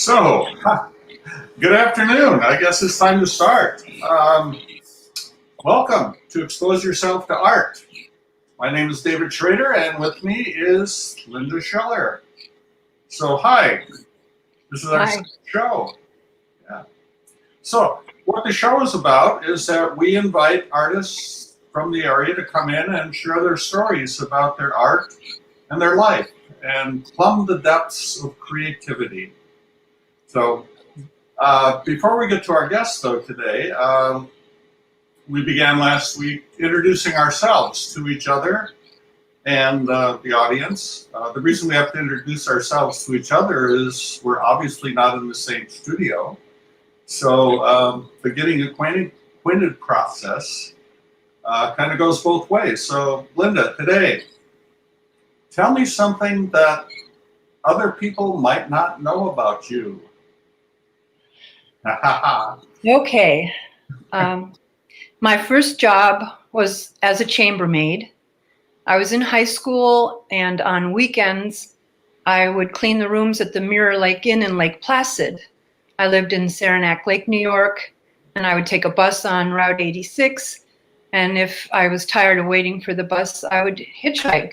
So, good afternoon. I guess it's time to start. Welcome to Expose Yourself to Art. My name is David Schrader, and with me is Linda Scheller. So, hi. This is our second show. Yeah. So, what the show is about is that we invite artists from the area to come in and share their stories about their art and their life and plumb the depths of creativity. So, before we get to our guests, though, today, we began last week introducing ourselves to each other and the audience. The reason we have to introduce ourselves to each other is we're obviously not in the same studio. So the getting acquainted process kind of goes both ways. So, Linda, today, tell me something that other people might not know about you. Okay. My first job was as a chambermaid. I was in high school, and on weekends, I would clean the rooms at the Mirror Lake Inn in Lake Placid. I lived in Saranac Lake, New York, and I would take a bus on Route 86. And if I was tired of waiting for the bus, I would hitchhike.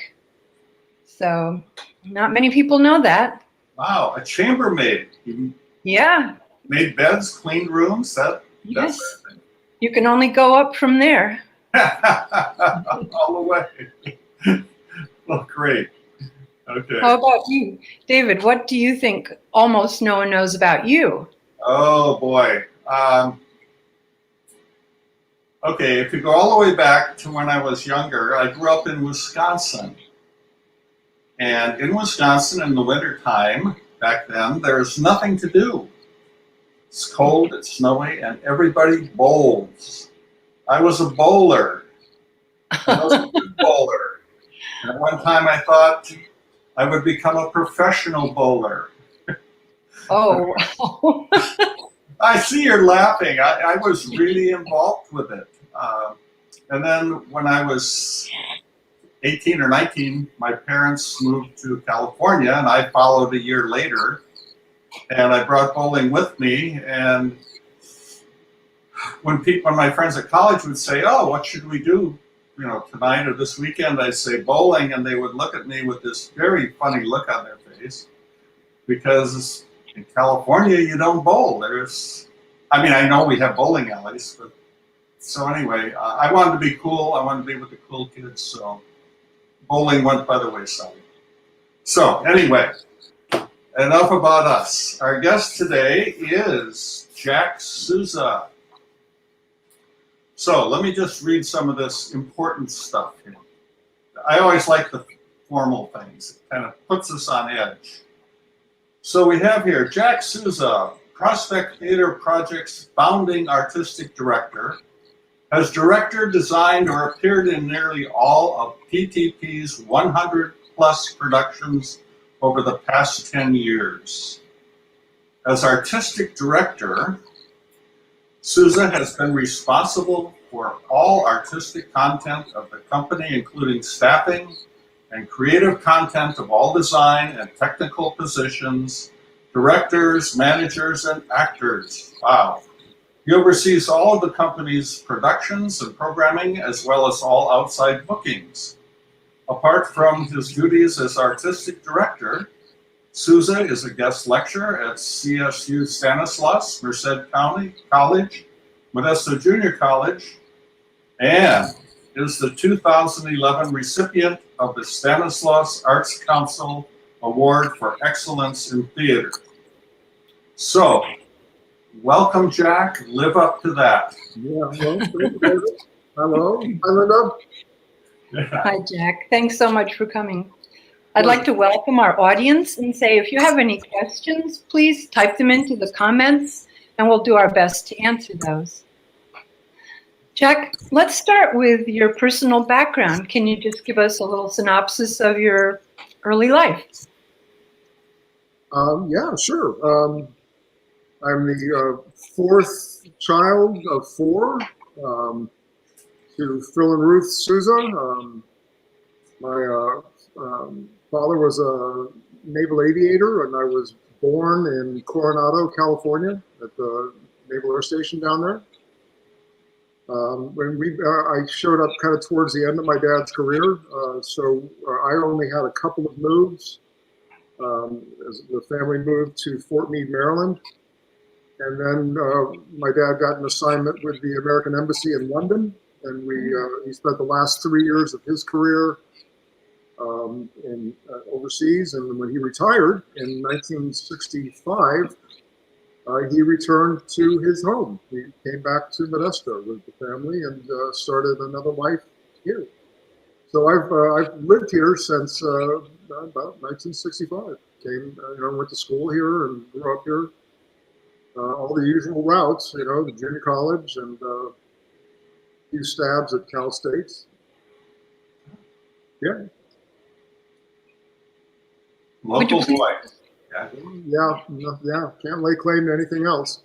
So not many people know that. Wow, a chambermaid. Yeah. Made beds, cleaned rooms. Yes. You can only go up from there. All the way. Well, great. Okay. How about you, David? What do you think almost no one knows about you? Oh boy. Okay, if you go all the way back to when I was younger, I grew up in Wisconsin. And in Wisconsin in the wintertime, back then, there's nothing to do. It's cold, it's snowy, and everybody bowls. I was a bowler. I was a good bowler. And at one time I thought I would become a professional bowler. Oh, wow. I see you're laughing. I was really involved with it. And then when I was 18 or 19, my parents moved to California, and I followed a year later. And I brought bowling with me, and when my friends at college would say, "Oh, what should we do, tonight or this weekend?" I'd say bowling, and they would look at me with this very funny look on their face, because in California you don't bowl. I know we have bowling alleys, but so anyway, I wanted to be cool. I wanted to be with the cool kids, so bowling went by the wayside. So anyway. Enough about us. Our guest today is Jack Souza. So let me just read some of this important stuff here. I always like the formal things. It kind of puts us on edge. So we have here Jack Souza, Prospect Theater Project's founding artistic director, has directed, designed, or appeared in nearly all of PTP's 100 plus productions over the past 10 years. As artistic director, Souza has been responsible for all artistic content of the company, including staffing and creative content of all design and technical positions, directors, managers, and actors. Wow. He oversees all of the company's productions and programming, as well as all outside bookings. Apart from his duties as artistic director, Souza is a guest lecturer at CSU Stanislaus, Merced County College, Modesto Junior College, and is the 2011 recipient of the Stanislaus Arts Council Award for Excellence in Theater. So, welcome, Jack. Live up to that. Yeah, hello. Hello. Hi, Linda. Hi, Jack. Thanks so much for coming. I'd like to welcome our audience and say if you have any questions, please type them into the comments and we'll do our best to answer those. Jack, let's start with your personal background. Can you just give us a little synopsis of your early life? Yeah, sure. I'm the fourth child of four to Phil and Ruth Souza. My father was a naval aviator, and I was born in Coronado, California, at the Naval Air Station down there. I showed up kind of towards the end of my dad's career, so I only had a couple of moves. As the family moved to Fort Meade, Maryland, and then my dad got an assignment with the American Embassy in London, and he spent the last 3 years of his career overseas. And when he retired in 1965, he returned to his home. He came back to Modesto with the family and started another life here. So I've lived here since about 1965. Went to school here and grew up here. All the usual routes, the junior college and a few stabs at Cal State. Yeah. Local boy. Yeah. Can't lay claim to anything else.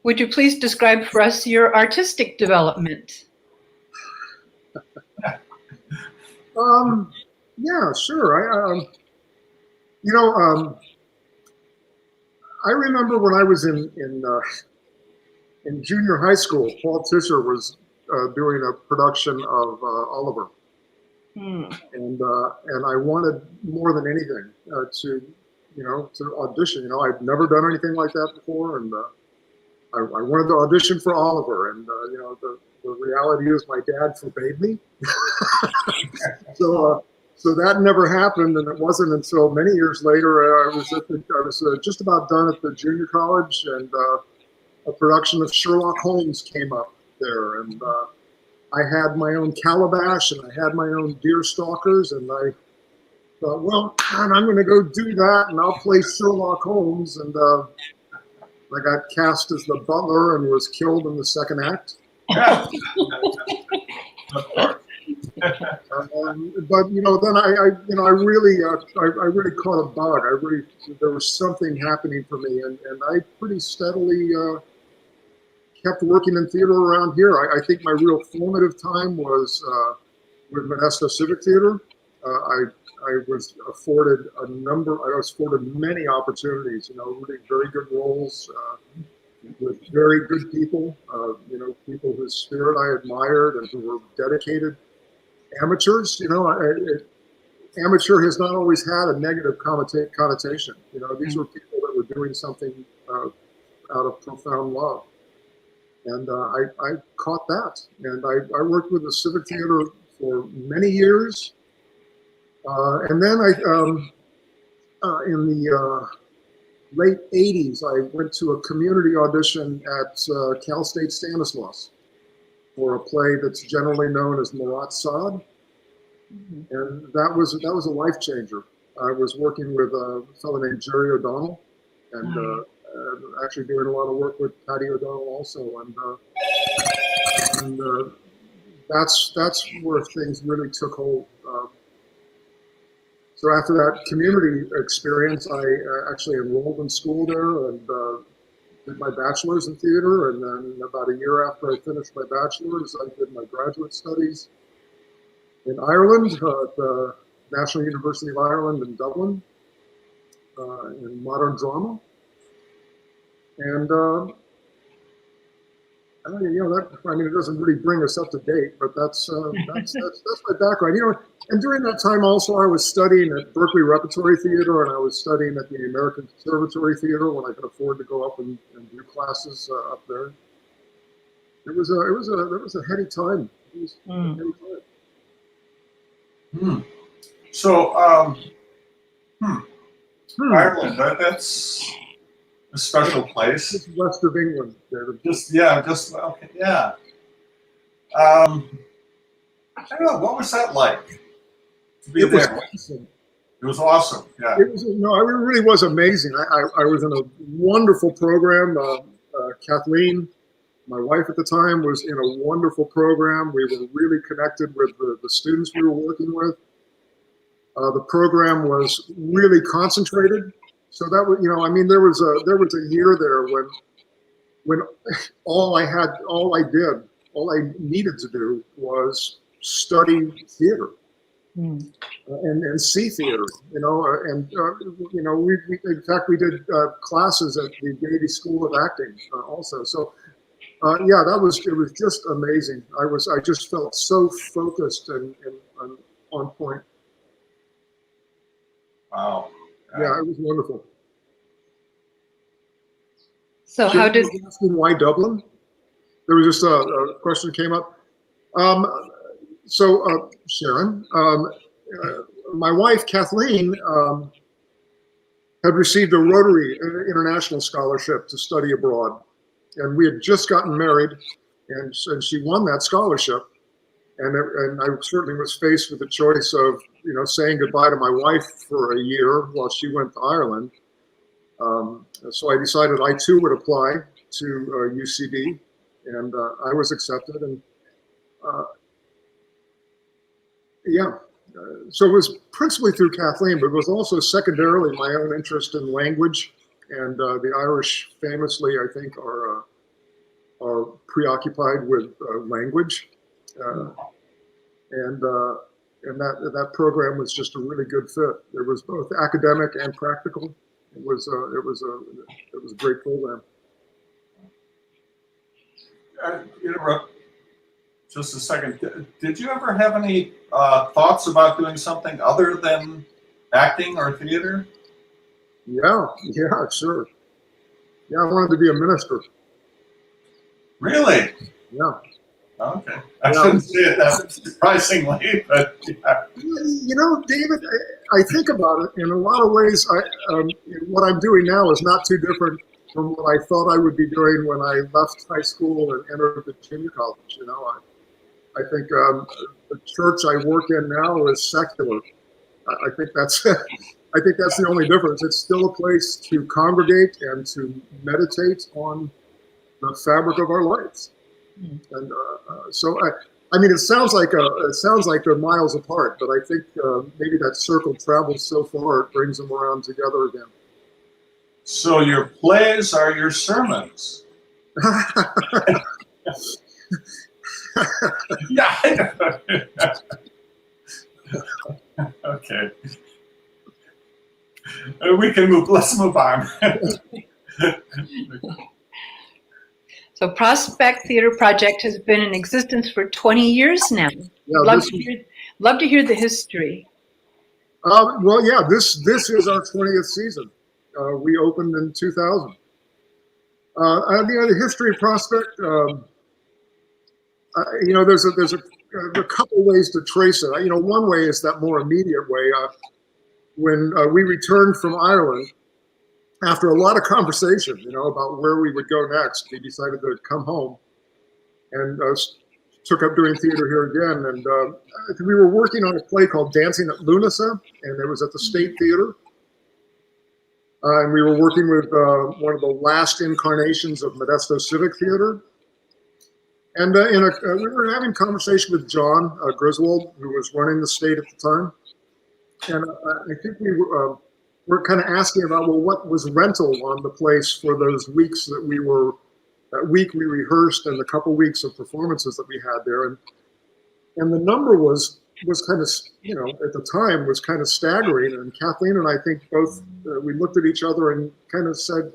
Would you please describe for us your artistic development? Yeah, sure. I remember when I was in junior high school, Paul Tischer was doing a production of Oliver, and I wanted more than anything to audition. I'd never done anything like that before, and I wanted to audition for Oliver, and the reality is my dad forbade me. So that never happened, and it wasn't until many years later I was just about done at the junior college, and a production of Sherlock Holmes came up there, and I had my own calabash and I had my own deer stalkers, and I thought, well, I'm going to go do that, and I'll play Sherlock Holmes, and I got cast as the butler and was killed in the second act. But then I really caught a bug. There was something happening for me, and I pretty steadily kept working in theater around here. I think my real formative time was with Modesto Civic Theater. I was afforded many opportunities. Really very good roles with very good people. People whose spirit I admired and who were dedicated. Amateurs, amateur has not always had a negative connotation. These were people that were doing something out of profound love. And I caught that. And I worked with the Civic Theater for many years. And then in the late 80s, I went to a community audition at Cal State Stanislaus for a play that's generally known as Marat Sade. And that was a life changer. I was working with a fellow named Jerry O'Donnell, and actually doing a lot of work with Patty O'Donnell also. And that's where things really took hold. So after that community experience, I actually enrolled in school there and did my bachelor's in theater. And then about a year after I finished my bachelor's, I did my graduate studies in Ireland, at the National University of Ireland in Dublin, in modern drama. And it doesn't really bring us up to date, but that's my background. And during that time also, I was studying at Berkeley Repertory Theater, and I was studying at the American Conservatory Theater when I could afford to go up and do classes up there. It was a heady time. It was a heady time. So, Ireland, that's a special place. It's west of England, David. Okay, yeah. I don't know, what was that like to be there? Awesome. It was awesome, yeah. It really was amazing. I was in a wonderful program. Kathleen, my wife at the time, was in a wonderful program. We were really connected with the students we were working with. The program was really concentrated. So that was, there was a year there when all I needed to do was study theater. and see theater, we in fact we did classes at the Gaiety School of Acting also. So yeah, it was just amazing. I just felt so focused and on point. Wow. Yeah, it was wonderful. So how Sharon did was asking why Dublin? There was just a question that came up. Sharon, my wife Kathleen had received a Rotary International Scholarship to study abroad, and we had just gotten married, and she won that scholarship, and I certainly was faced with the choice of saying goodbye to my wife for a year while she went to Ireland. So I decided I too would apply to UCD, and I was accepted, and yeah. So it was principally through Kathleen, but it was also secondarily my own interest in language, and the Irish famously, I think, are preoccupied with language, and that program was just a really good fit. It was both academic and practical. It was a great program. Just a second. Did you ever have any thoughts about doing something other than acting or theater? Yeah, sure. Yeah, I wanted to be a minister. Really? Yeah. Okay. I shouldn't say it that surprisingly, but yeah. David, I think about it in a lot of ways. What I'm doing now is not too different from what I thought I would be doing when I left high school and entered the junior college. I think the church I work in now is secular. I think that's the only difference. It's still a place to congregate and to meditate on the fabric of our lives. And so it sounds like they're miles apart, but I think maybe that circle travels so far it brings them around together again. So your plays are your sermons. Yeah, I know. Okay. We can move. Let's move on. So Prospect Theater Project has been in existence for 20 years now. Yeah, love to hear the history. Well, yeah, this is our 20th season. We opened in 2000. The history of Prospect. There's a couple ways to trace it. One way is that more immediate way. When we returned from Ireland, after a lot of conversation, about where we would go next, we decided to come home and took up doing theater here again. And we were working on a play called Dancing at Lunasa, and it was at the State Theater. And we were working with one of the last incarnations of Modesto Civic Theater. And we were having a conversation with John Griswold, who was running the state at the time. And I think we were kind of asking about, well, what was rental on the place for those weeks that that week we rehearsed and the couple weeks of performances that we had there. And the number was kind of, at the time was kind of staggering. And Kathleen and I think both, we looked at each other and kind of said,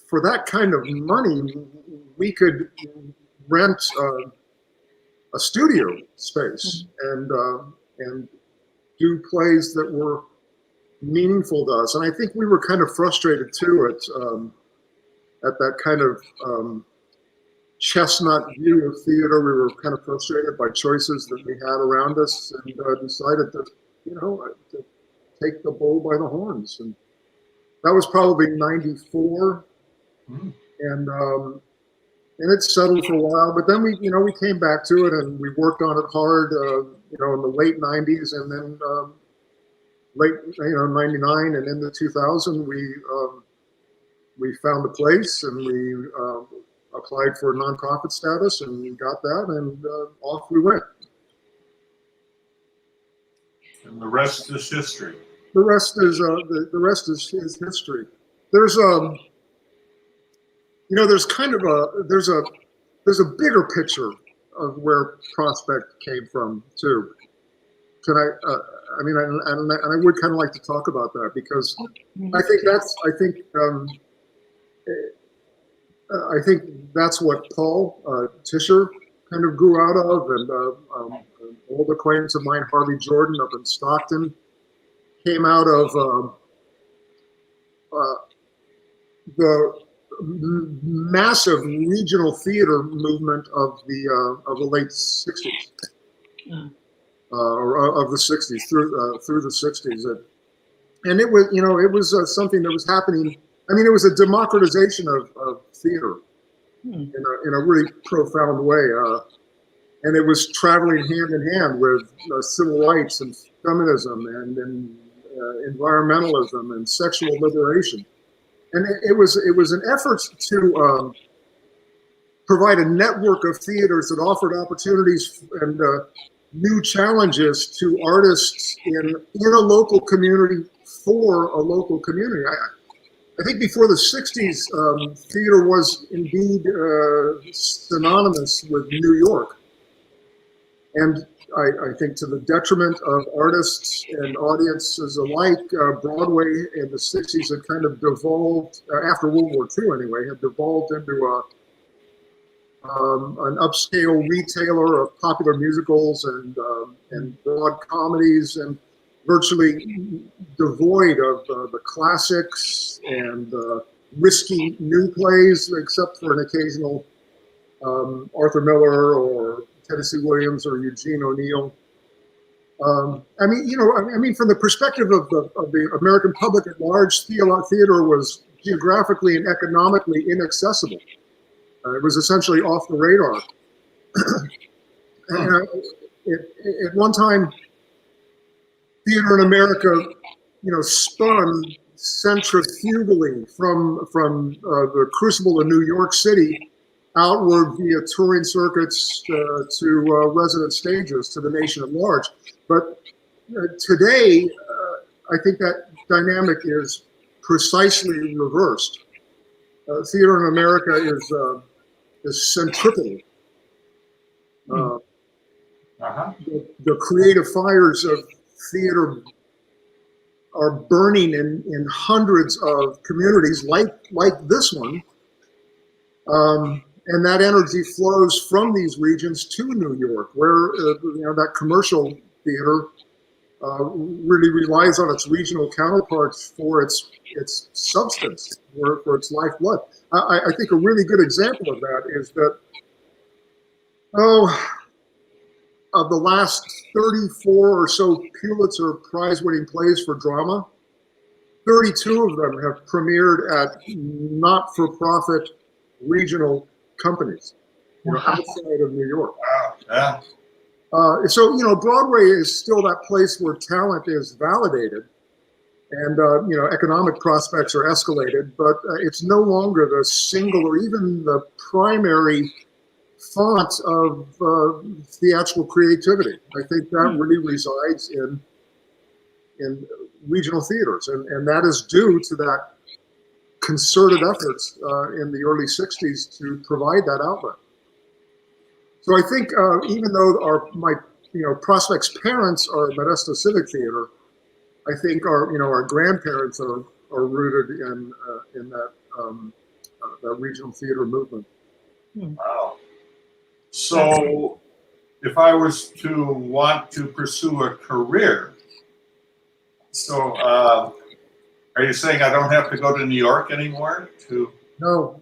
for that kind of money, we could rent a studio space and do plays that were meaningful to us. And I think we were kind of frustrated too at that kind of chestnut view of theater. We were kind of frustrated by choices that we had around us, and decided to take the bull by the horns. And that was probably 94. And it settled for a while, but then we came back to it and we worked on it hard, in the late 90s, and then late 99 and into 2000 we found a place and we applied for nonprofit status and we got that, and off we went. And the rest is history. The rest is history. There's there's a bigger picture of where Prospect came from too. Can I mean, and I would kind of like to talk about that because I think that's what Paul Tischer kind of grew out of, and an old acquaintance of mine, Harvey Jordan, up in Stockton, came out of the massive regional theater movement of the late '60s, or of the '60s through the '60s, and it was it was something that was happening. I mean, it was a democratization of theater in a really profound way, and it was traveling hand in hand with civil rights and feminism and environmentalism and sexual liberation. And it was an effort to provide a network of theaters that offered opportunities and new challenges to artists in a local community for a local community. I think before the '60s, theater was indeed synonymous with New York. And I think to the detriment of artists and audiences alike, Broadway in the '60s had kind of devolved, after World War II anyway, had devolved into an upscale retailer of popular musicals and broad comedies, and virtually devoid of the classics and risky new plays, except for an occasional Arthur Miller or Tennessee Williams or Eugene O'Neill. I mean, from the perspective of the American public at large, theater was geographically and economically inaccessible. It was essentially off the radar. And, at one time, theater in America, spun centrifugally from the crucible of New York City outward via touring circuits to resident stages to the nation at large. But today, I think that dynamic is precisely reversed. Theater in America is centripetal. The creative fires of theater are burning in hundreds of communities like this one. And that energy flows from these regions to New York, where that commercial theater really relies on its regional counterparts for its substance, for its lifeblood. I think a really good example of that is that, of the last 34 or so Pulitzer Prize-winning plays for drama, 32 of them have premiered at not-for-profit regional companies, outside of New York. Wow. Yeah. So, Broadway is still that place where talent is validated and, economic prospects are escalated, but it's no longer the single or even the primary font of theatrical creativity. I think that really resides in regional theaters, and that is due to that concerted efforts in the early '60s to provide that outlet. So I think even though my Prospect's parents are at Modesto Civic Theater, I think our grandparents are rooted in that regional theater movement. Wow. So if I was to want to pursue a career, are you saying I don't have to go to New York anymore to? No.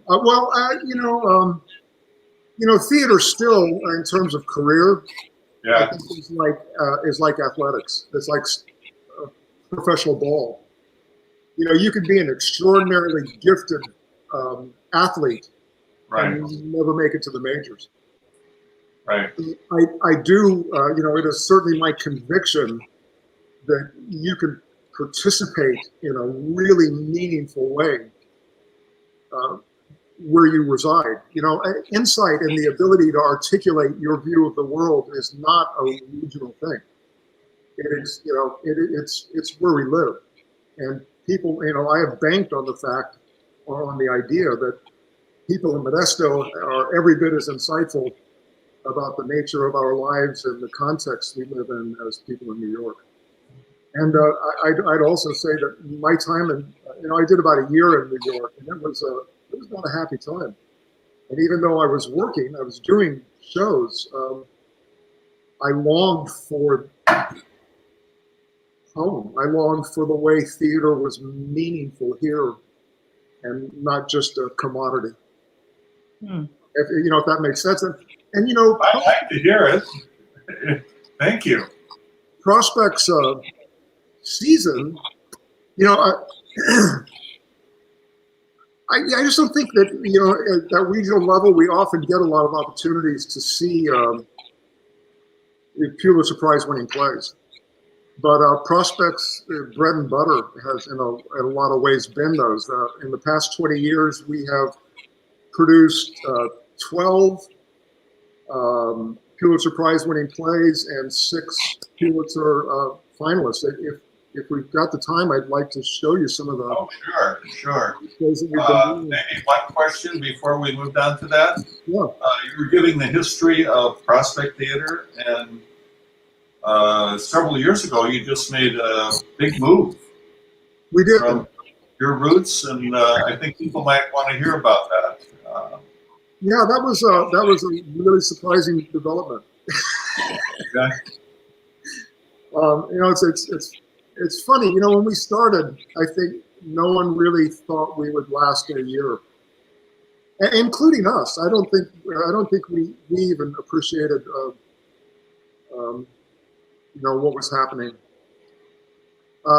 Theater still, in terms of career, I think is like athletics. It's like professional ball. You could be an extraordinarily gifted athlete and never make it to the majors. Right. I do. It is certainly my conviction that you can participate in a really meaningful way where you reside. Insight and the ability to articulate your view of the world is not a regional thing. It is, it's where we live. And people, I have banked on the fact, or on the idea that people in Modesto are every bit as insightful about the nature of our lives and the context we live in as people in New York. And I'd also say that my time in, I did about a year in New York, and it was not a happy time. And even though I was working, I was doing shows, I longed for home. I longed for the way theater was meaningful here and not just a commodity. If that makes sense. And I like to hear it. Thank you. Prospect's season, I just don't think that, at that regional level, we often get a lot of opportunities to see Pulitzer Prize winning plays. But Prospect's bread and butter has, in a lot of ways, been those. In the past 20 years, we have produced 12 Pulitzer Prize winning plays and 6 Pulitzer finalists. If we've got the time, I'd like to show you some of the. Oh, sure. Plays that we've been doing. Maybe one question before we move on to that. Yeah. You were giving the history of Prospect Theater, and several years ago, you just made a big move. We did. From your roots, and I think people might want to hear about that. Yeah, that was a really surprising development. Okay. It's funny. When we started, I think no one really thought we would last a year, including us. I don't think we even appreciated what was happening.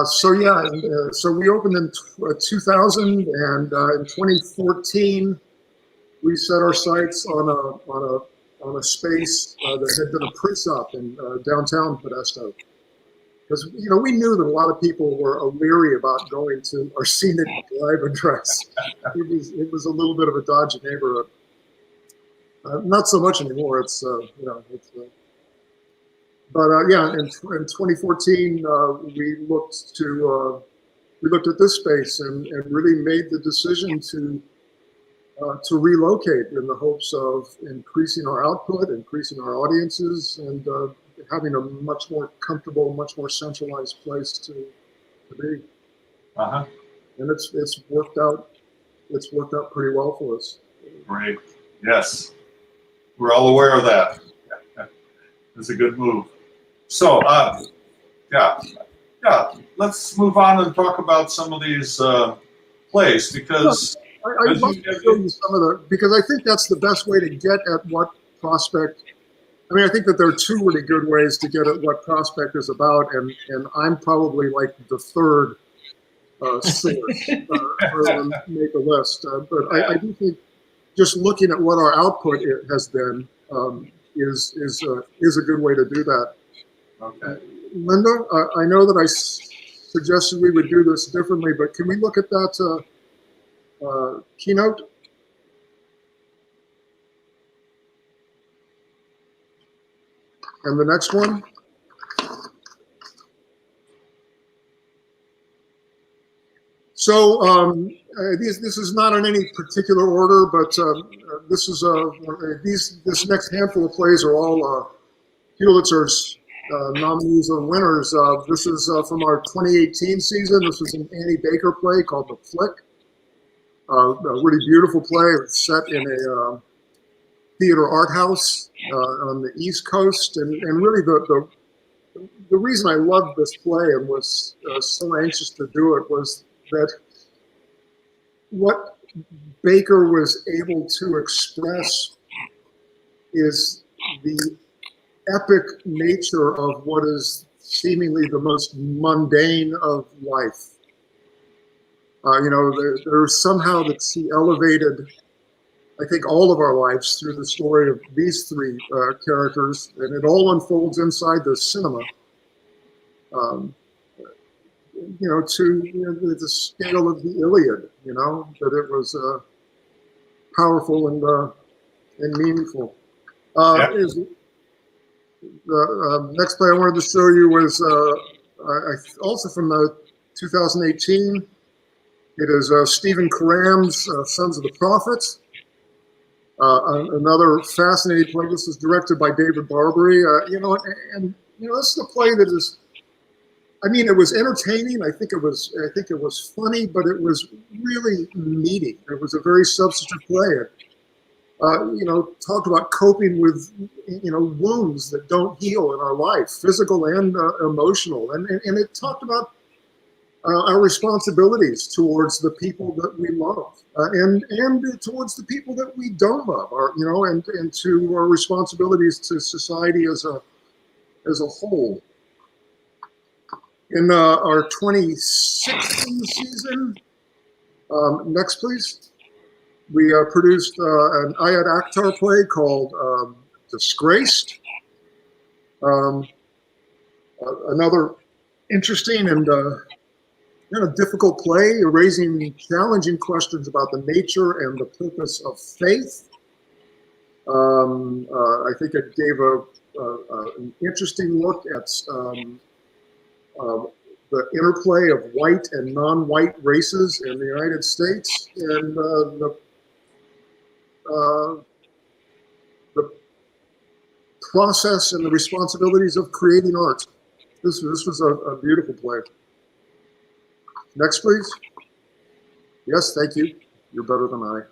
So we opened in 2000, and in 2014 we set our sights on a space that had been a print shop in downtown Modesto. Because we knew that a lot of people were weary about going to our scenic drive address. It was a little bit of a dodgy neighborhood. Not so much anymore. In 2014 we looked at this space and really made the decision to relocate in the hopes of increasing our output, increasing our audiences, and having a much more comfortable, much more centralized place to be. Uh-huh. And it's worked out. It's worked out pretty well for us. Great. Yes. We're all aware of that. It's a good move. So, let's move on and talk about some of these plays, because I'd love to show you some of because I think that's the best way to get at what Prospect. I think that there are 2 really good ways to get at what Prospect is about, and I'm probably like the third source to make a list. But I do think just looking at what our output has been is a good way to do that. Okay. Linda, I know that I suggested we would do this differently, but can we look at that keynote? And the next one? So this is not in any particular order, but this is this next handful of plays are all Pulitzer's nominees or winners. This is from our 2018 season. This was an Annie Baker play called The Flick. A really beautiful play. It's set in a theater art house on the East Coast, and really the reason I loved this play and was so anxious to do it was that what Baker was able to express is the epic nature of what is seemingly the most mundane of life. There's somehow that she elevated, I think, all of our lives through the story of these 3 characters, and it all unfolds inside the cinema. To the scale of the Iliad, that it was powerful and meaningful. The next play I wanted to show you was also from 2018. It is Stephen Karam's Sons of the Prophets. Another fascinating play. This was directed by David Barbary. And this is a play that is. I mean, it was entertaining. I think it was funny, but it was really meaty. It was a very substantive play. Talked about coping with, wounds that don't heal in our life, physical and emotional. And it talked about our responsibilities towards the people that we love, and towards the people that we don't love, and to our responsibilities to society as a whole. In our 2016 season, next please. We produced an Ayat Akhtar play called Disgraced. Another interesting and difficult play, raising challenging questions about the nature and the purpose of faith. I think it gave an interesting look at the interplay of white and non-white races in the United States, and the process and the responsibilities of creating art. This was a beautiful play. Next, please. Yes, thank you. You're better than I.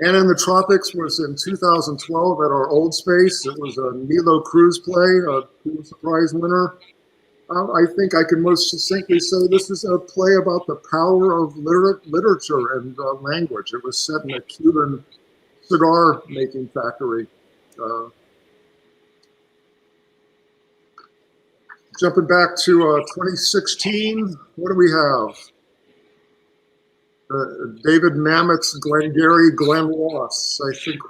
And in the Tropics was in 2012 at our old space. It was a Nilo Cruz play, a Pulitzer Prize winner. I think I can most succinctly say this is a play about the power of literature and language. It was set in a Cuban cigar making factory. Jumping back to 2016, what do we have? David Mamet's Glengarry Glen Ross. I think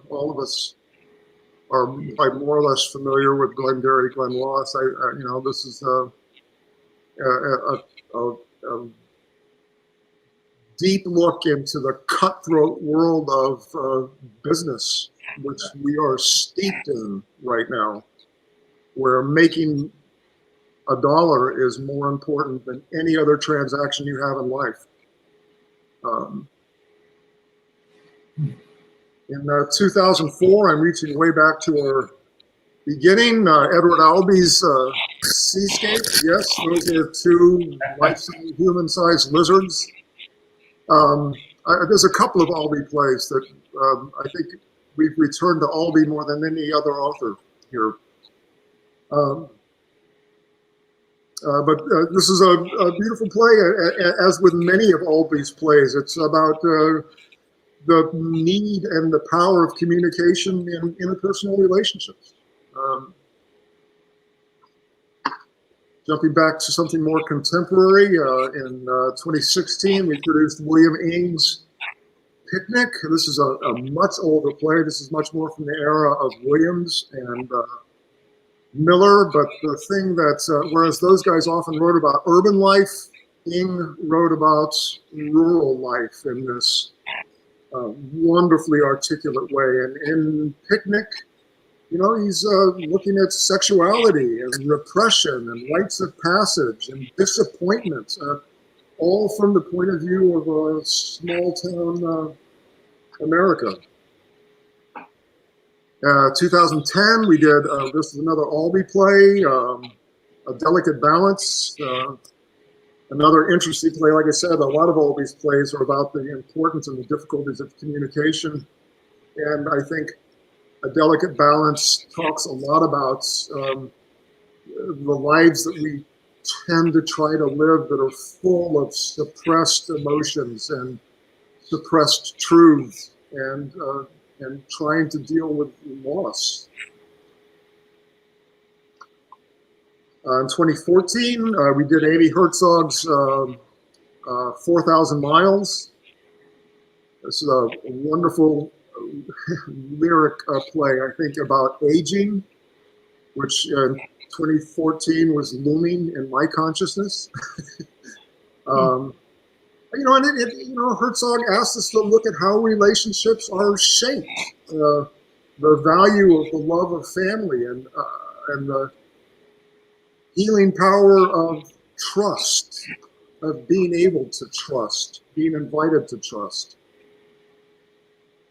all of us are probably more or less familiar with Glengarry Glen Ross. This is a deep look into the cutthroat world of business, which we are steeped in right now, where making a dollar is more important than any other transaction you have in life. In 2004, I'm reaching way back to our beginning. Edward Albee's Seascape. Yes, those are two life-size, human-sized lizards. There's a couple of Albee plays that I think we've returned to Albee more than any other author here. But this is a beautiful play, as with many of Albee's plays. It's about the need and the power of communication in interpersonal relationships. Jumping back to something more contemporary, in 2016, we produced William Ing's Picnic. This is a much older play. This is much more from the era of Williams and Miller, but the thing that, whereas those guys often wrote about urban life, Ing wrote about rural life in this wonderfully articulate way. And in Picnic, he's looking at sexuality and repression and rites of passage and disappointment, all from the point of view of a small town America. 2010, we did, this is another Albee play, A Delicate Balance. Another interesting play. Like I said, a lot of Albee's plays are about the importance and the difficulties of communication. And I think A Delicate Balance talks a lot about the lives that we tend to try to live that are full of suppressed emotions and suppressed truths, and trying to deal with loss. In 2014, we did Amy Herzog's 4,000 Miles. This is a wonderful lyric play, I think, about aging, which in 2014 was looming in my consciousness. Herzog asked us to look at how relationships are shaped, the value of the love of family, and the healing power of trust, of being able to trust, being invited to trust.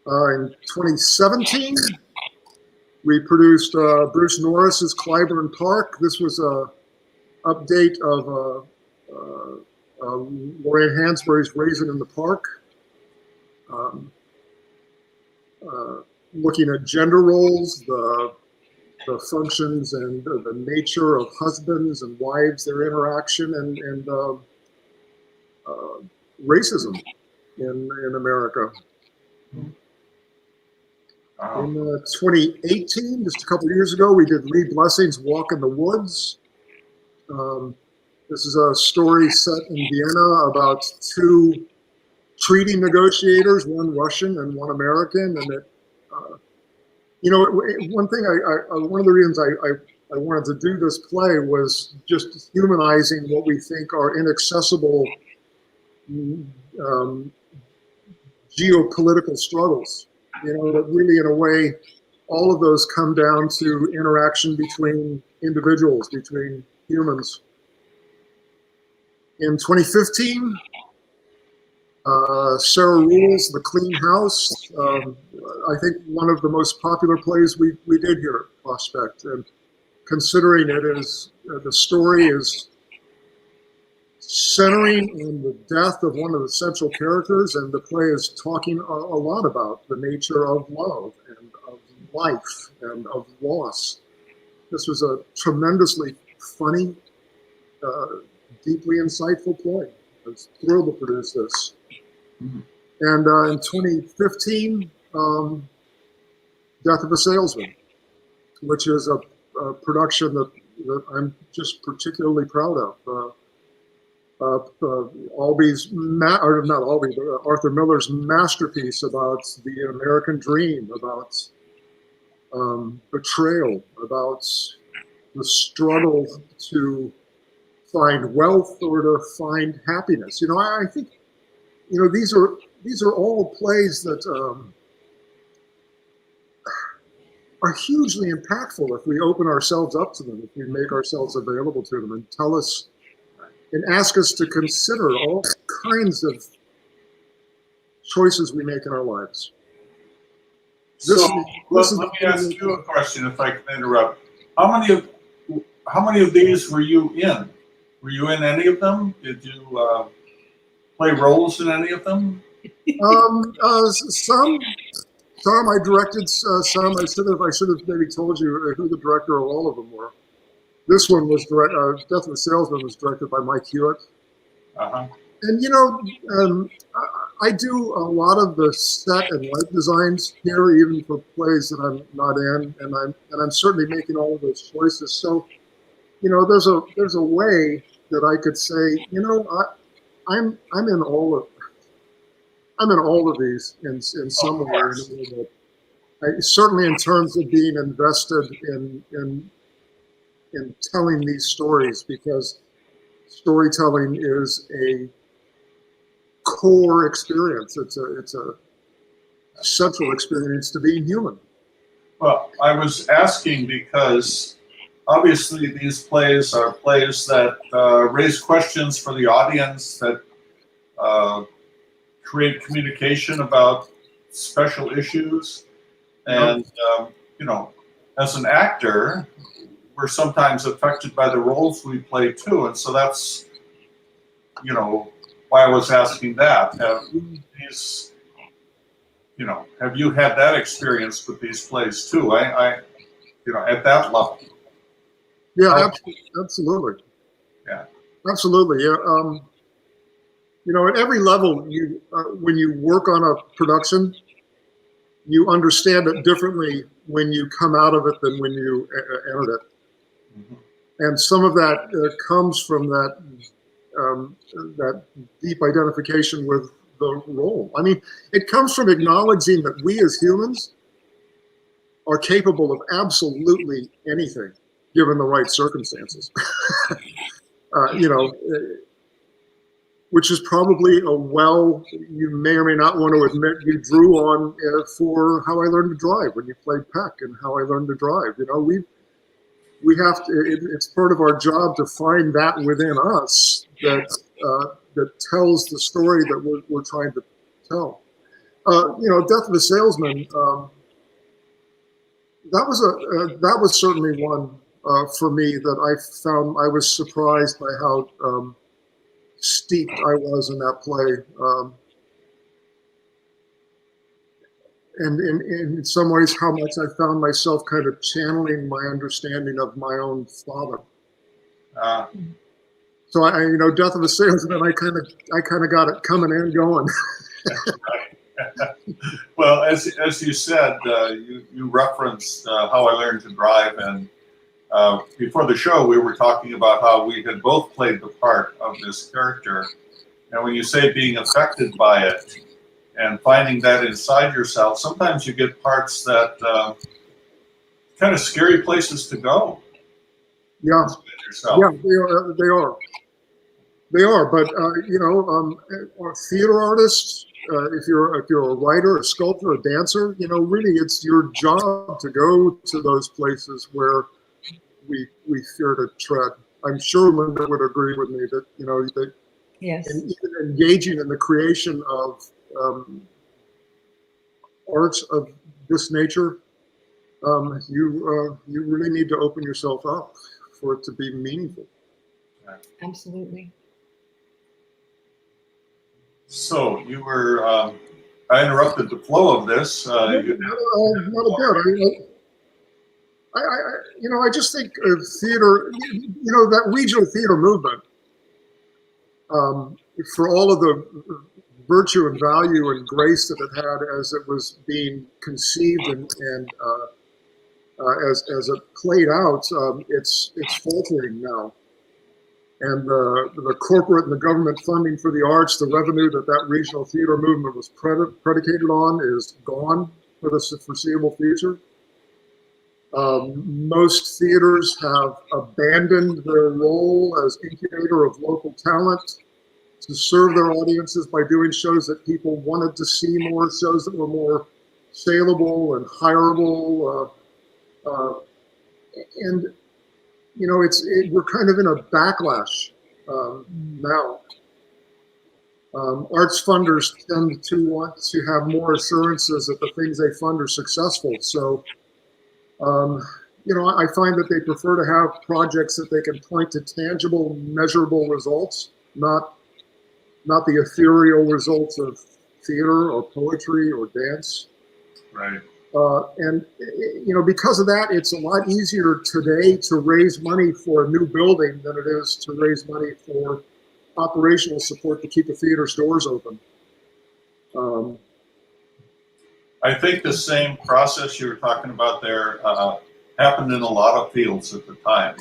In 2017, we produced Bruce Norris's Clyburn Park. This was a update of Lorraine Hansberry's Raisin in the Park, looking at gender roles, the functions and the nature of husbands and wives, their interaction, and racism in America. Wow. In 2018, just a couple of years ago, we did Lee Blessing's Walk in the Woods. This is a story set in Vienna about two treaty negotiators, one Russian and one American. And it, one thing, one of the reasons I wanted to do this play was just humanizing what we think are inaccessible geopolitical struggles. That really, in a way, all of those come down to interaction between individuals, between humans. In 2015, Sarah Rule's The Clean House, I think one of the most popular plays we did here at Prospect. And considering it as the story is centering on the death of one of the central characters, and the play is talking a lot about the nature of love and of life and of loss. This was a tremendously funny, deeply insightful play. I was thrilled to produce this. Mm-hmm. And in 2015, Death of a Salesman, which is a production that I'm just particularly proud of. Arthur Miller's masterpiece about the American dream, about betrayal, about the struggle to find wealth or to find happiness. I think, these are all plays that are hugely impactful if we open ourselves up to them, if we make ourselves available to them and tell us and ask us to consider all kinds of choices we make in our lives. Let me ask you a question, if I can interrupt. How many of these were you in? Were you in any of them? Did you play roles in any of them? Some I directed. Some I should have maybe told you who the director of all of them were. This one was Death of the Salesman was directed by Mike Hewitt. Uh-huh. And I do a lot of the set and light designs here, even for plays that I'm not in, and I'm certainly making all of those choices. So, there's a way that I could say, I'm in all of these in some way. Certainly in terms of being invested in telling these stories, because storytelling is a core experience. It's a central experience to being human. Well, I was asking because obviously these plays are plays that raise questions for the audience, that create communication about special issues. And, as an actor, we're sometimes affected by the roles we play too. And so that's, why I was asking that. Have you had that experience with these plays too? At that level. Yeah, absolutely. Yeah. Absolutely. Yeah. At every level, when you work on a production, you understand it differently when you come out of it than when you entered it. Mm-hmm. And some of that comes from that deep identification with the role. I mean, it comes from acknowledging that we as humans are capable of absolutely anything, given the right circumstances. Which is probably you may or may not want to admit you drew on for How I Learned to Drive when you played Peck, and How I Learned to Drive. We have to. It's part of our job to find that within us that tells the story that we're trying to tell. Death of a Salesman. That was certainly one for me that I found. I was surprised by how steeped I was in that play, and in some ways, how much I found myself kind of channeling my understanding of my own father. So Death of a Salesman. I kind of got it coming and going. Well, as you said, you referenced how I learned to drive, and before the show, we were talking about how we had both played the part of this character. And when you say being affected by it and finding that inside yourself, sometimes you get parts that kind of scary places to go. Yeah, yeah, they are. They are, but theater artists. If you're a writer, a sculptor, a dancer, really it's your job to go to those places where we fear to tread. I'm sure Linda would agree with me that that Yes. and even engaging in the creation of arts of this nature, you really need to open yourself up for it to be meaningful. Absolutely. So you were, I interrupted the flow of this. not a bit. I just think of theater, that regional theater movement, for all of the virtue and value and grace that it had as it was being conceived and as it played out, it's faltering now. And the corporate and the government funding for the arts, the revenue that regional theater movement was predicated on is gone for the foreseeable future. Most theaters have abandoned their role as incubator of local talent to serve their audiences by doing shows that people wanted to see more, shows that were more saleable and hireable. And we're kind of in a backlash now. Arts funders tend to want to have more assurances that the things they fund are successful. So, I find that they prefer to have projects that they can point to tangible, measurable results, not the ethereal results of theater or poetry or dance. Right. And because of that, it's a lot easier today to raise money for a new building than it is to raise money for operational support to keep the theater's doors open. I think the same process you were talking about there happened in a lot of fields at the time.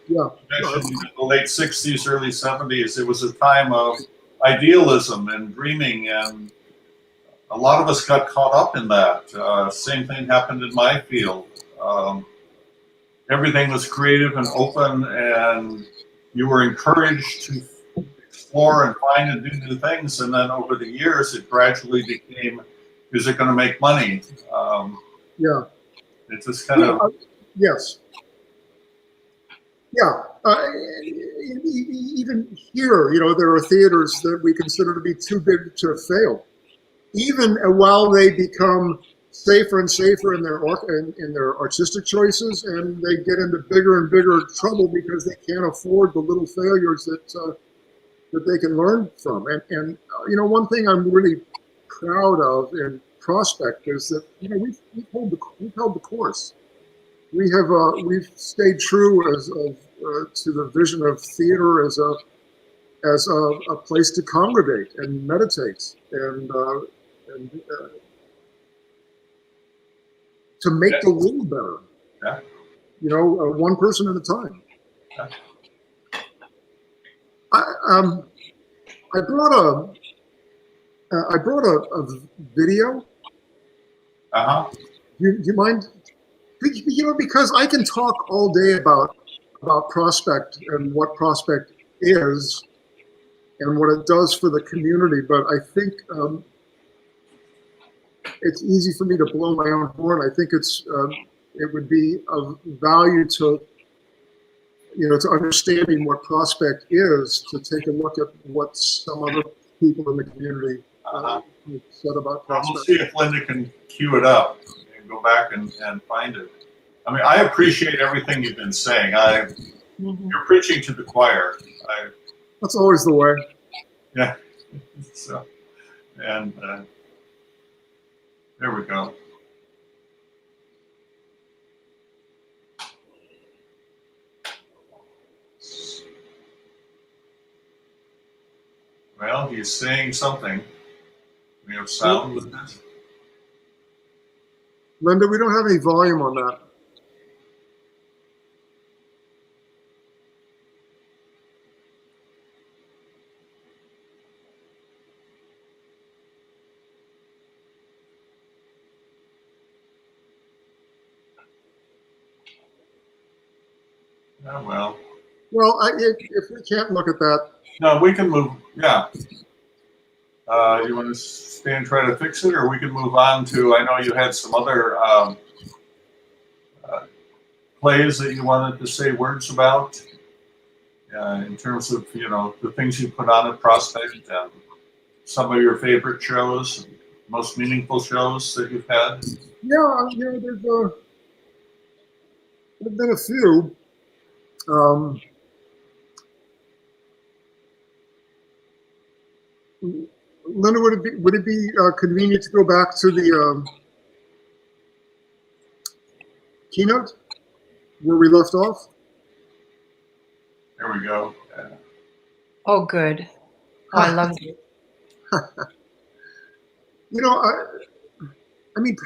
Yeah. You mentioned in the late 60s, early 70s, it was a time of idealism and dreaming, and a lot of us got caught up in that. Same thing happened in my field. Everything was creative and open, and you were encouraged to explore and find and do new things. And then over the years, it gradually became, is it going to make money? Yeah. It's just kind of... Yes. Yeah. Even here, there are theaters that we consider to be too big to fail. Even while they become safer and safer in their artistic choices, and they get into bigger and bigger trouble because they can't afford the little failures that they can learn from. And one thing I'm really proud of in Prospect is that we've held the course. We've stayed true to the vision of theater as a place to congregate and meditate and to make the world better. Yeah. One person at a time. Yeah. I brought a video. Do you mind? Because I can talk all day about Prospect and what Prospect is and what it does for the community, but I think it's easy for me to blow my own horn. I think it would be of value to understanding what Prospect is, to take a look at what some other people in the community said about We'll Prospect. see if Linda can cue it up and go back and find it. I mean, I appreciate everything you've been saying. You're preaching to the choir. That's always the way. Yeah. So, and there we go. Well, he's saying something. We have sound with this. Linda, we don't have any volume on that. Oh, well. Well, if we can't look at that. No, we can move. Yeah. You want to stay and try to fix it, or we can move on to, I know you had some other plays that you wanted to say words about in terms of, the things you put on at Prospect and some of your favorite shows, most meaningful shows that you've had. Yeah, there've been a few. Linda, would it be convenient to go back to the keynote where we left off? There we go. Oh, good. Oh, I love it. I mean,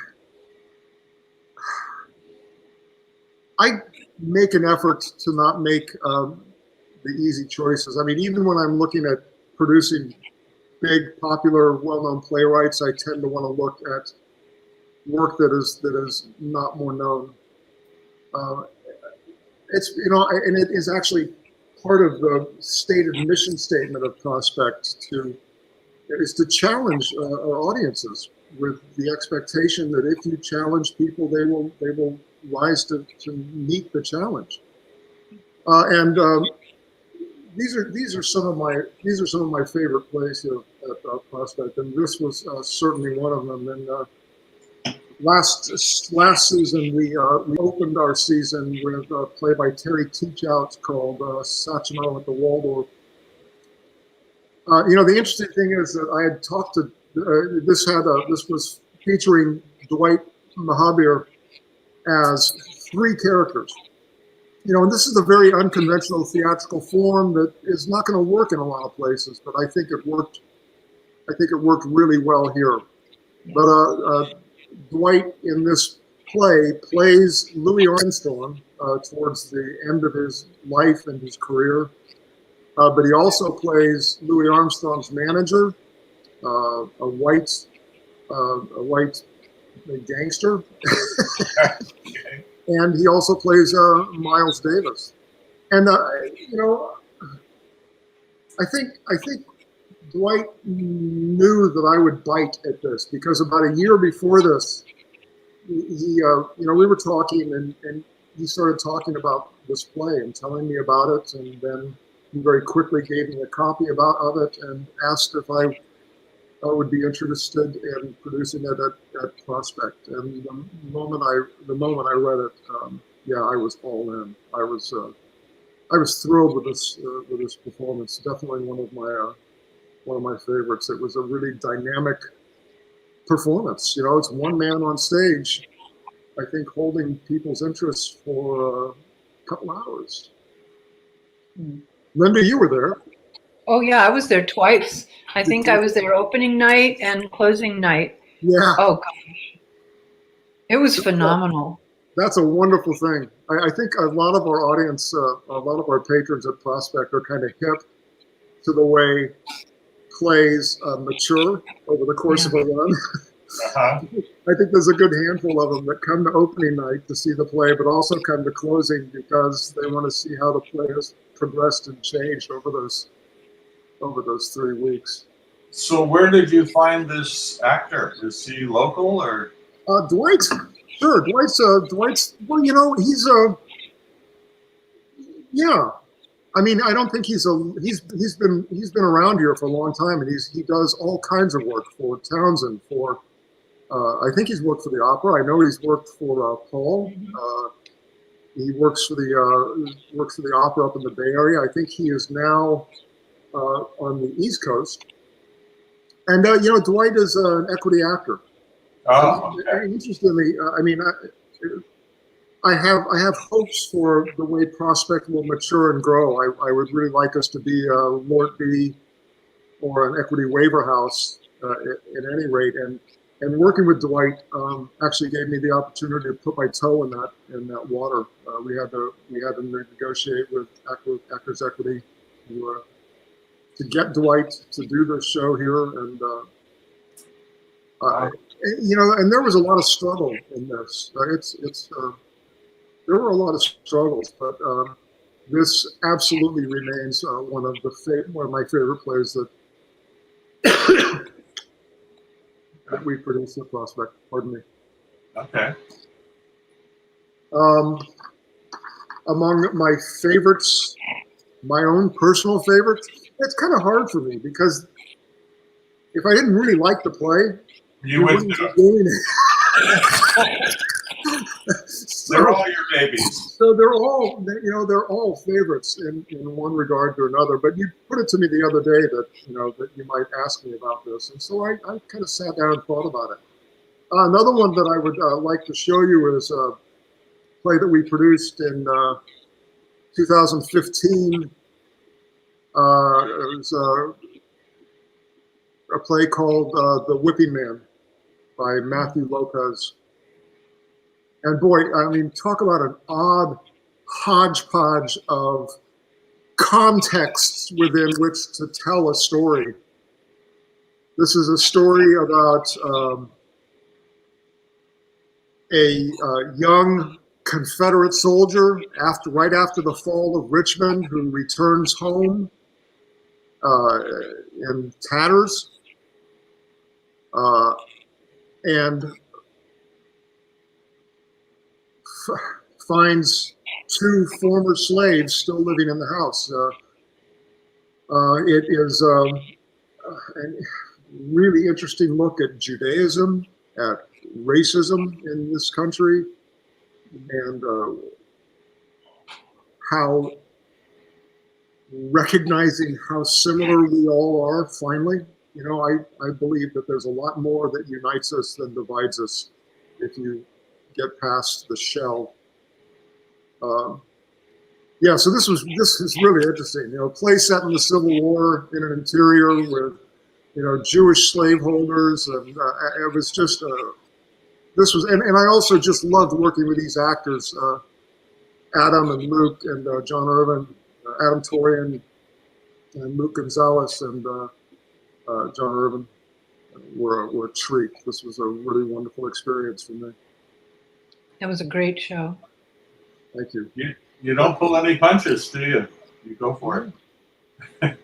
I make an effort to not make the easy choices. I mean, even when I'm looking at producing big, popular, well-known playwrights, I tend to want to look at work that is not more known. It's and it is actually part of the stated mission statement of Prospect is to challenge our audiences with the expectation that if you challenge people, they will rise to meet the challenge. These are some of my favorite plays here at Prospect, and this was certainly one of them. And last season we opened our season with a play by Terry Teachout called Satchmo at the Waldorf. The interesting thing is that I had talked to this was featuring Dwight Mahabir as three characters. And this is a very unconventional theatrical form that is not going to work in a lot of places, but I think it worked. I think it worked really well here. But Dwight in this play plays Louis Armstrong towards the end of his life and his career. But he also plays Louis Armstrong's manager, a white gangster, and he also plays Miles Davis. And I think Dwight knew that I would bite at this because about a year before this, we were talking and he started talking about this play and telling me about it, and then he very quickly gave me a copy of it and asked if I would be interested in producing it at Prospect. And the moment I read it, I was all in. I was thrilled with this performance. Definitely one of my favorites. It was a really dynamic performance. It's one man on stage, I think, holding people's interest for a couple hours. Linda, you were there. Oh, yeah, I was there twice. I think I was there opening night and closing night. Yeah. Oh, gosh. It was phenomenal. That's a wonderful thing. I think a lot of our audience, a lot of our patrons at Prospect are kind of hip to the way plays mature over the course of a run. Uh-huh. I think there's a good handful of them that come to opening night to see the play, but also come to closing because they want to see how the play has progressed and changed over those 3 weeks. So where did you find this actor? Is he local or? Dwight. Sure, Dwight's. Well, he's yeah. I mean, I don't think he's been around here for a long time, and he does all kinds of work for Townsend. For I think he's worked for the opera. I know he's worked for Paul. He works for the opera up in the Bay Area. I think he is now on the East Coast. And Dwight is an equity actor. Oh, okay. Interestingly, I mean, I have hopes for the way Prospect will mature and grow. I would really like us to be a Lort B or an equity waiver house at any rate. And working with Dwight actually gave me the opportunity to put my toe in that water. We had to negotiate with Actors Equity to get Dwight to do the show here, and and there was a lot of struggle in this. There were a lot of struggles, but this absolutely remains one of my favorite plays that we produce at Prospect. Pardon me. Okay. Among my favorites, my own personal favorites, it's kind of hard for me because if I didn't really like the play, You wouldn't do it. doing it. They're all your babies. So they're all favorites in one regard or another. But you put it to me the other day that you might ask me about this, and so I kind of sat down and thought about it. Another one that I would like to show you is a play that we produced in 2015. It was a play called The Whipping Man by Matthew Lopez. And boy, I mean, talk about an odd hodgepodge of contexts within which to tell a story. This is a story about a young Confederate soldier right after the fall of Richmond who returns home in tatters and finds two former slaves still living in the house. It is a really interesting look at Judaism, at racism in this country, and how recognizing how similar we all are finally. I believe that there's a lot more that unites us than divides us if you get past the shell. So this is really interesting. Play set in the Civil War in an interior with Jewish slaveholders, and it was just and I also just loved working with these actors, Adam and Luke and John Irvin, Adam Torian and Luke Gonzalez and John Irvin were a treat. This was a really wonderful experience for me. That was a great show. Thank you. You don't pull any punches, do you? You go for it.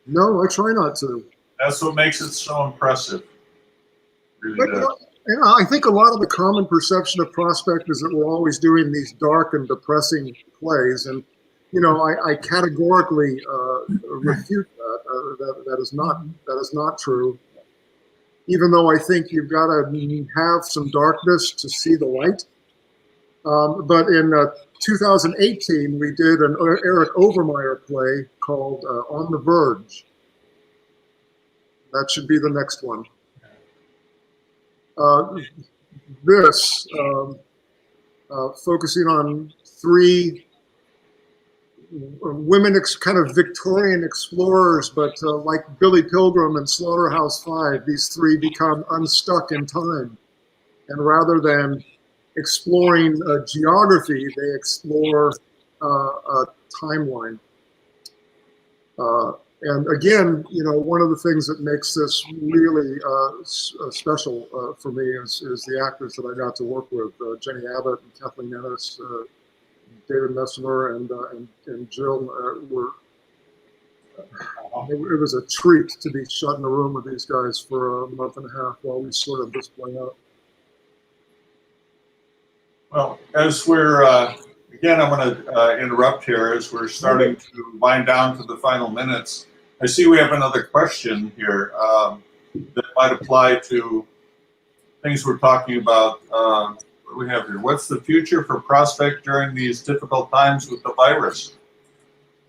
No, I try not to. That's what makes it so impressive. Really But, does. I think a lot of the common perception of Prospect is that we're always doing these dark and depressing plays, and I categorically refute that. That is not true. Even though I think you've got to have some darkness to see the light. But in 2018, we did an Eric Overmyer play called On the Verge. That should be the next one. This, focusing on three women, kind of Victorian explorers, but like Billy Pilgrim and Slaughterhouse-Five, these three become unstuck in time. And rather than exploring geography, they explore a timeline. And again, one of the things that makes this really special for me is the actors that I got to work with, Jenny Abbott and Kathleen Ennis, David Messmer, and Jill. It was a treat to be shut in a room with these guys for a month and a half while we sorted this play out. Well, as we're again, I'm going to interrupt here as we're starting to wind down to the final minutes. I see we have another question here that might apply to things we're talking about. What do we have here? What's the future for Prospect during these difficult times with the virus?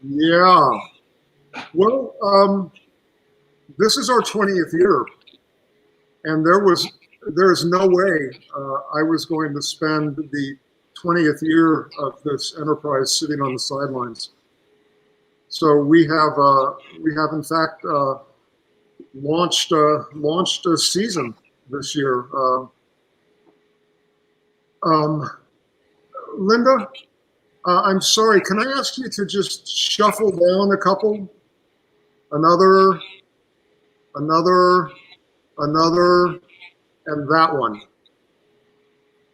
Yeah. Well, this is our 20th year, and there's no way I was going to spend the 20th year of this enterprise sitting on the sidelines. So we have in fact launched a season this year. Linda, I'm sorry. Can I ask you to just shuffle down a couple? Another, and that one.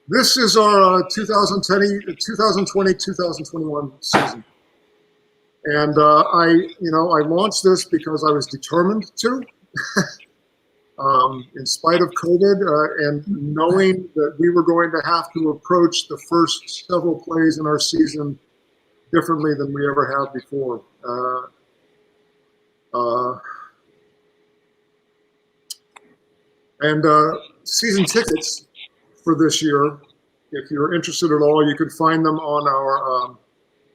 This is our 2020-2021 season. And I launched this because I was determined to, in spite of COVID, and knowing that we were going to have to approach the first several plays in our season differently than we ever have before. Season tickets for this year, if you're interested at all, you can find them on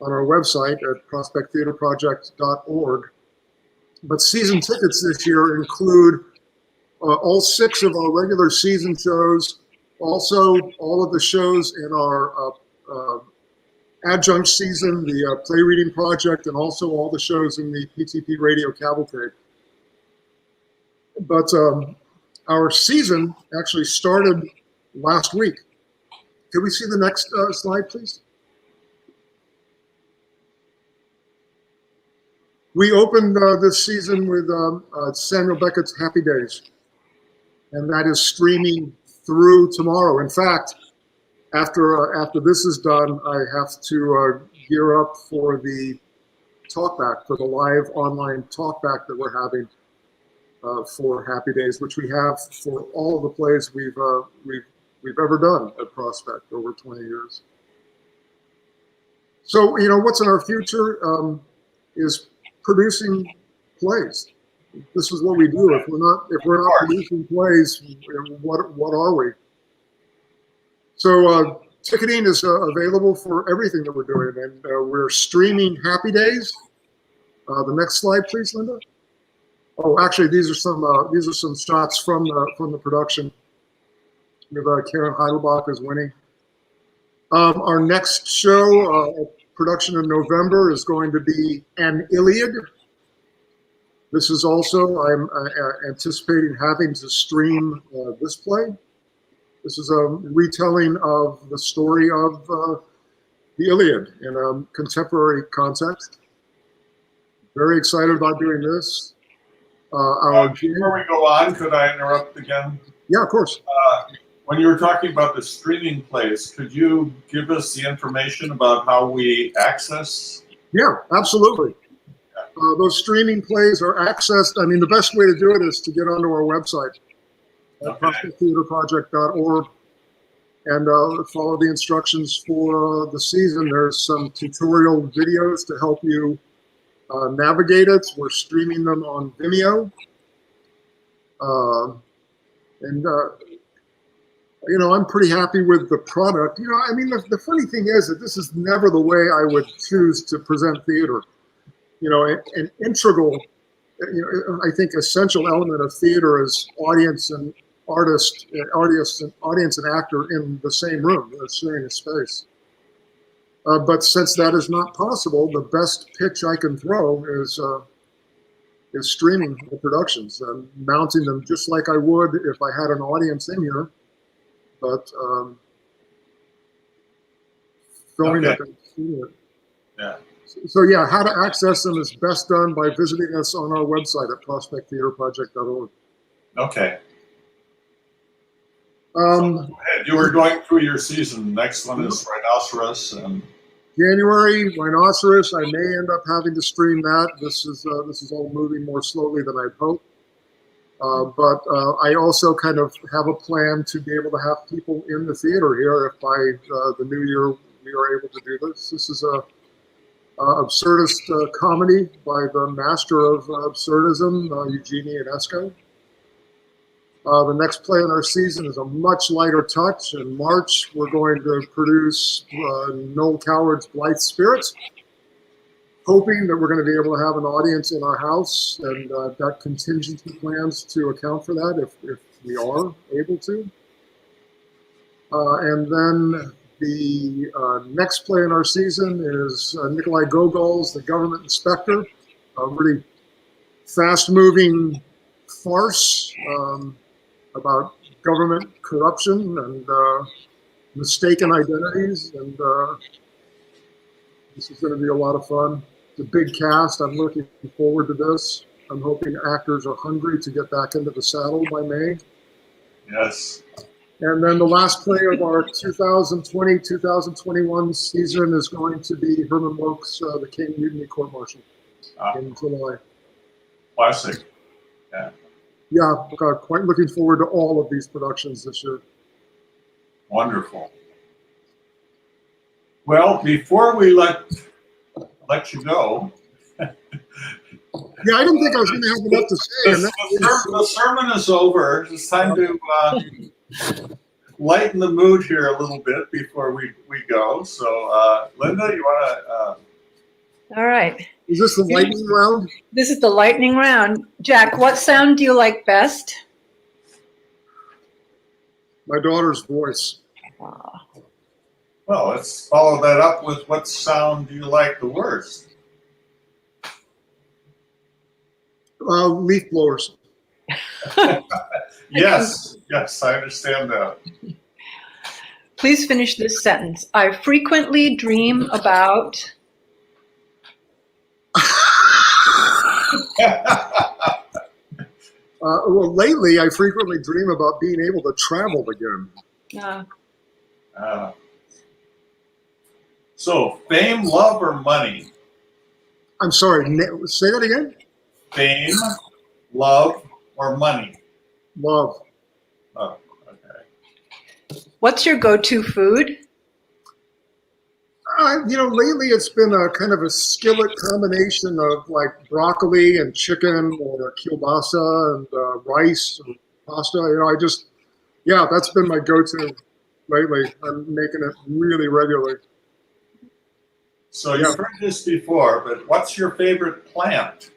our website at prospecttheaterproject.org. But season tickets this year include all 6 of our regular season shows, also all of the shows in our adjunct season, the play reading project, and also all the shows in the PTP Radio Cavalcade. But our season actually started last week. Can we see the next slide, please? We opened this season with Samuel Beckett's Happy Days, and that is streaming through tomorrow. In fact, after this is done, I have to gear up for the talkback, for the live online talkback that we're having for Happy Days, which we have for all of the plays we've ever done at Prospect over 20 years. So, what's in our future is producing plays. This is what we do. If we're not producing plays, what are we? So ticketing is available for everything that we're doing, and we're streaming Happy Days. The next slide, please, Linda. Oh, actually, these are some shots from the production. We have Karen Heidelbach as Winnie. Our next show, production in November, is going to be An Iliad. This is also, I'm anticipating having to stream this play. This is a retelling of the story of the Iliad in a contemporary context. Very excited about doing this. Before we go on, could I interrupt again? Yeah, of course. When you were talking about the streaming plays, could you give us the information about how we access? Yeah, absolutely. Those streaming plays are accessed. I mean, the best way to do it is to get onto our website at prospecttheaterproject.org and follow the instructions for the season. There's some tutorial videos to help you navigate it. We're streaming them on Vimeo. I'm pretty happy with the product. The funny thing is that this is never the way I would choose to present theater. An integral, I think, essential element of theater is audience and audience and actor in the same room, sharing a space. But since that is not possible, the best pitch I can throw is streaming the productions and mounting them just like I would if I had an audience in here, but filming it and seeing it. Yeah. So yeah, how to access them is best done by visiting us on our website at prospecttheaterproject.org. Okay. You were going through your season. Next one is Rhinoceros. January, Rhinoceros. I may end up having to stream that. This is all moving more slowly than I'd hoped. But I also kind of have a plan to be able to have people in the theater here if by the new year we are able to do this. This is a absurdist comedy by the master of absurdism, Eugene Ionesco. The next play in our season is a much lighter touch. In March, we're going to produce Noel Coward's Blithe Spirits, hoping that we're going to be able to have an audience in our house, and I've got contingency plans to account for that if we are able to. And then the next play in our season is Nikolai Gogol's The Government Inspector, a really fast-moving farce about government corruption and mistaken identities. And this is going to be a lot of fun. It's a big cast. I'm looking forward to this. I'm hoping actors are hungry to get back into the saddle by May. Yes. And then the last play of our 2020-2021 season is going to be Herman Wouk's The King Mutiny Court Martial in July. Classic. Yeah. Yeah, quite looking forward to all of these productions this year. Wonderful. Well, before we let you go. Yeah, I didn't think I was going to have enough to say. The sermon is over. It's time to lighten the mood here a little bit before we go. So, Linda, you want to? All right. Is this the lightning round? This is the lightning round. Jack, what sound do you like best? My daughter's voice. Well, let's follow that up with what sound do you like the worst? Leaf blowers. Yes, I understand that. Please finish this sentence. I frequently dream about. Well, lately I frequently dream about being able to travel again. So, fame, love, or money? I'm sorry, say that again? Fame, love, or money? Love. Oh, okay. What's your go-to food? Lately it's been a kind of a skillet combination of like broccoli and chicken or kielbasa and rice and pasta. That's been my go-to lately. I'm making it really regularly. So you've heard this before, but what's your favorite plant?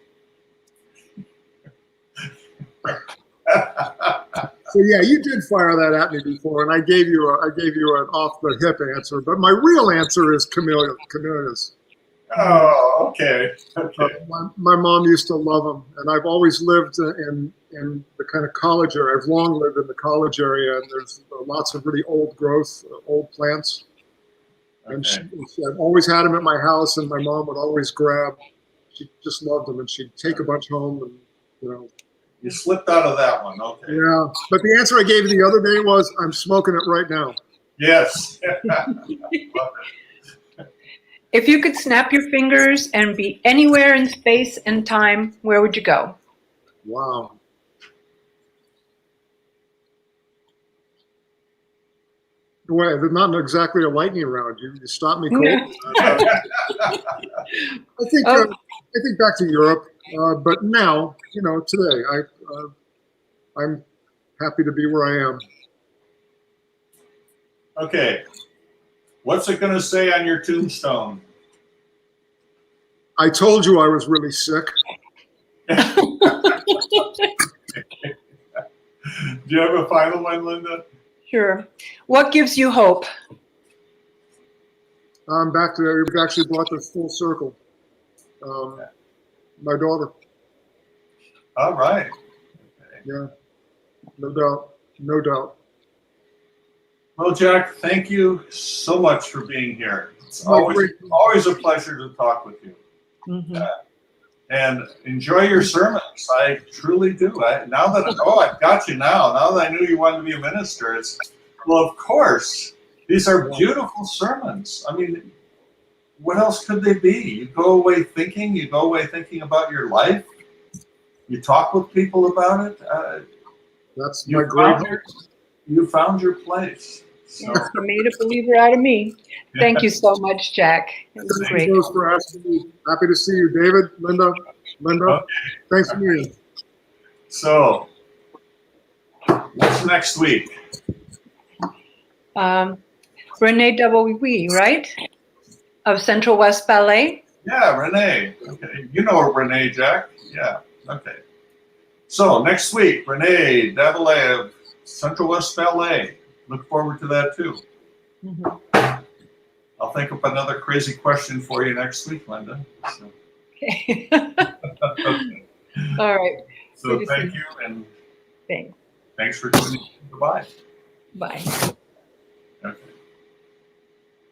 So you did fire that at me before, and I gave you an off the hip answer, but my real answer is camellias. Oh, okay. My mom used to love them, and I've always lived in the kind of college area. I've long lived in the college area, and there's lots of really old growth, old plants. And I've always had them at my house, and my mom would always grab. She just loved them, and she'd take a bunch home, and You slipped out of that one, okay. Yeah, but the answer I gave you the other day was, I'm smoking it right now. Yes. If you could snap your fingers and be anywhere in space and time, where would you go? Wow. Well, they're not exactly a lightning round. You stopped me cold. I think back to Europe, but now, today, I'm happy to be where I am. Okay. What's it going to say on your tombstone? I told you I was really sick. Do you have a final one, Linda? Sure. What gives you hope? I'm back to, we've actually brought this full circle. My daughter. All right. Okay. Yeah, no doubt. No doubt. Well, Jack, thank you so much for being here. It's always a pleasure to talk with you. Mm-hmm. And enjoy your sermons. I truly do. I've got you now. Now that I knew you wanted to be a minister, well, of course, these are beautiful sermons. I mean, what else could they be? You go away thinking about your life. You talk with people about it. That's my great hope. You found your place. So, Yes, you made a believer out of me. Thank you so much, Jack. It was Thank great. you for asking me. Happy to see you, David, Linda. okay. Thanks for me. So, what's next week? Renee W., right? Of Central West Ballet. Yeah, Renee. Okay. You know Renee, Jack. Yeah. Okay. So next week, Renee Davalay of Central West Ballet. Look forward to that too. Mhm. I'll think up another crazy question for you next week, Linda. So, Okay. okay. All right. So Good to see thank you. you, and Thanks. thanks for tuning in. Goodbye. Bye. Okay.